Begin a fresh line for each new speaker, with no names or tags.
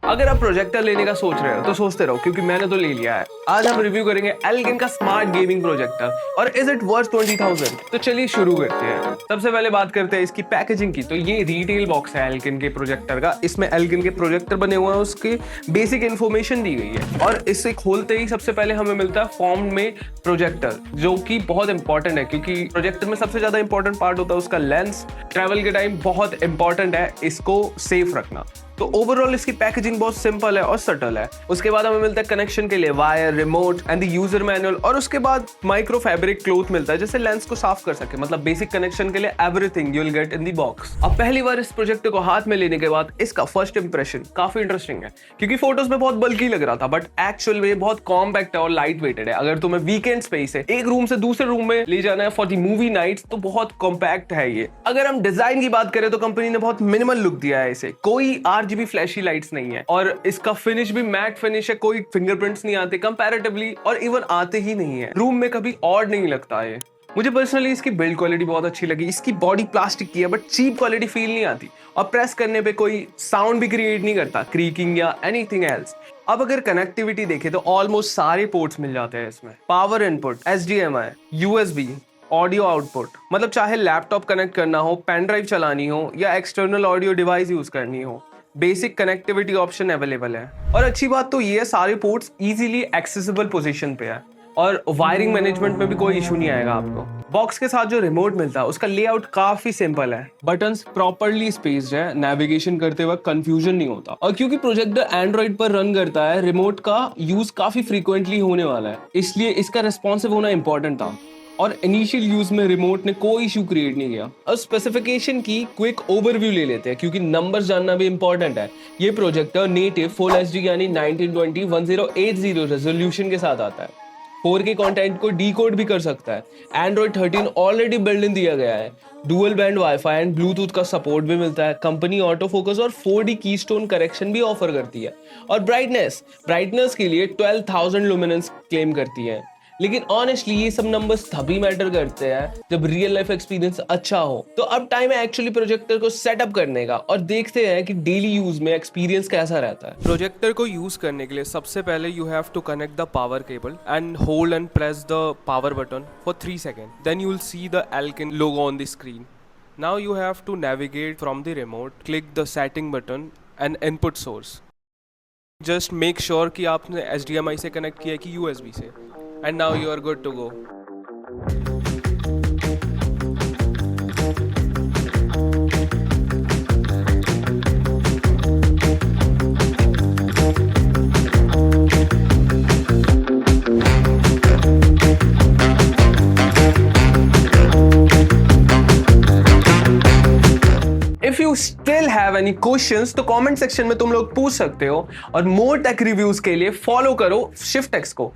अगर आप प्रोजेक्टर लेने का सोच रहे हो तो सोचते रहो, क्योंकि मैंने तो ले लिया है। आज हम रिव्यू करेंगे एल्किन का स्मार्ट गेमिंग प्रोजेक्टर और इज इट वर्थ 20,000। तो चलिए शुरू करते हैं। सबसे पहले बात करते हैं इसकी पैकेजिंग की। तो ये रिटेल बॉक्स है एल्किन के प्रोजेक्टर का। इसमें एल्किन के प्रोजेक्टर बने हुए हैं, उसकी बेसिक इन्फॉर्मेशन दी गई है और इसे खोलते ही सबसे पहले हमें मिलता है फॉर्म में प्रोजेक्टर, जो कि बहुत इंपॉर्टेंट है क्योंकि प्रोजेक्टर में सबसे ज्यादा इंपॉर्टेंट पार्ट होता है उसका लेंस। ट्रैवल के टाइम बहुत इंपॉर्टेंट है इसको सेफ रखना। तो ओवरऑल इसकी पैकेजिंग बहुत सिंपल है और सटल है। उसके बाद हमें मिलता है कनेक्शन के लिए wire, remote and the user manual, और उसके बाद माइक्रो फैब्रिक क्लॉथ मिलता है जिससे लेंस को साफ कर सके। मतलब बेसिक कनेक्शन के लिए everything you will get in the box. अब पहली बार इस प्रोजेक्टर को हाथ में लेने के बाद इसका फर्स्ट इंप्रेशन काफी इंटरेस्टिंग है, क्योंकि फोटोज में बहुत बल्की लग रहा था बट एक्चुअल में बहुत कॉम्पैक्ट है और लाइट वेटेड है। अगर तुम्हें वीकेंड्स पे इसे एक रूम से दूसरे रूम में ले जाना है फॉर द मूवी नाइट्स तो बहुत कॉम्पैक्ट है ये। अगर हम डिजाइन की बात करें तो कंपनी ने बहुत मिनिमल लुक दिया है इसे। कोई RGB फ्लैशी लाइट्स नहीं है और इसका फिनिश भी मैट फिनिश है। कोई फिंगरप्रिंट्स नहीं आते कंपैरेटिवली, और इवन आते ही नहीं है। रूम में कभी ऑड नहीं लगता है। मुझे पर्सनली इसकी बिल्ड क्वालिटी बहुत अच्छी लगी। इसकी बॉडी प्लास्टिक की है बट चीप क्वालिटी फील नहीं आती और प्रेस करने पे कोई साउंड भी क्रिएट नहीं करता, क्रीकिंग या एनीथिंग एल्स। अब अगर कनेक्टिविटी देखें तो ऑलमोस्ट सारे पोर्ट्स मिल जाते हैं इसमें। Power input, HDMI, USB, audio output, मतलब चाहे लैपटॉप कनेक्ट करना हो, पेन ड्राइव चलानी हो या एक्सटर्नल ऑडियो डिवाइस यूज करनी हो, बेसिक कनेक्टिविटी ऑप्शन अवेलेबल है। और अच्छी बात तो ये है सारे पोर्ट्स इजीली एक्सेसिबल पोजीशन पे है और वायरिंग मैनेजमेंट में भी कोई इशू नहीं आएगा आपको। बॉक्स के साथ जो रिमोट मिलता है उसका लेआउट काफी सिंपल है। बटन्स प्रॉपर्ली स्पेस्ड है, नेविगेशन करते वक्त कंफ्यूजन नहीं होता। और क्योंकि प्रोजेक्टर एंड्रॉइड पर रन करता है, रिमोट का यूज काफी फ्रीक्वेंटली होने वाला है, इसलिए इसका रिस्पॉन्सिव होना इंपॉर्टेंट था। और इनिशियल यूज में रिमोट ने कोई इशू क्रिएट नहीं किया। और स्पेसिफिकेशन की क्विक ओवरव्यू ले लेते हैं क्योंकि नंबर्स जानना भी इंपॉर्टेंट है। ये प्रोजेक्टर नेटिव फुल HD यानी 1920x1080 रेजोल्यूशन के साथ आता है। 4K कंटेंट को डीकोड भी कर सकता है। Android 13 ऑलरेडी बिल्ड इन दिया गया है। Dual band wifi and Bluetooth का सपोर्ट भी मिलता है। कंपनी ऑटो फोकस और 4D कीस्टोन करेक्शन भी ऑफर करती है। और ब्राइटनेस के लिए 12,000 लुमिनेंस क्लेम करती है। लेकिन ऑनेस्टली ये सब नंबर्स तभी मैटर करते हैं जब रियल लाइफ एक्सपीरियंस अच्छा हो। तो अब टाइम है एक्चुअली प्रोजेक्टर को सेटअप करने का और देखते हैं कि डेली यूज में एक्सपीरियंस कैसा रहता है। प्रोजेक्टर को यूज करने के लिए सबसे पहले you have to connect the power cable and hold and press the power button for 3 second. Then you will see the Elkin logo on the screen. Now you have to navigate from the remote, click the setting button and input source. Just make sure कि आपने HDMI से connect किया है कि USB से। And now you are good to go. If you still have any questions तो comment section में तुम लोग पूछ सकते हो और मोर टेक रिव्यूज के लिए फॉलो करो शिफ्ट टेक्स को।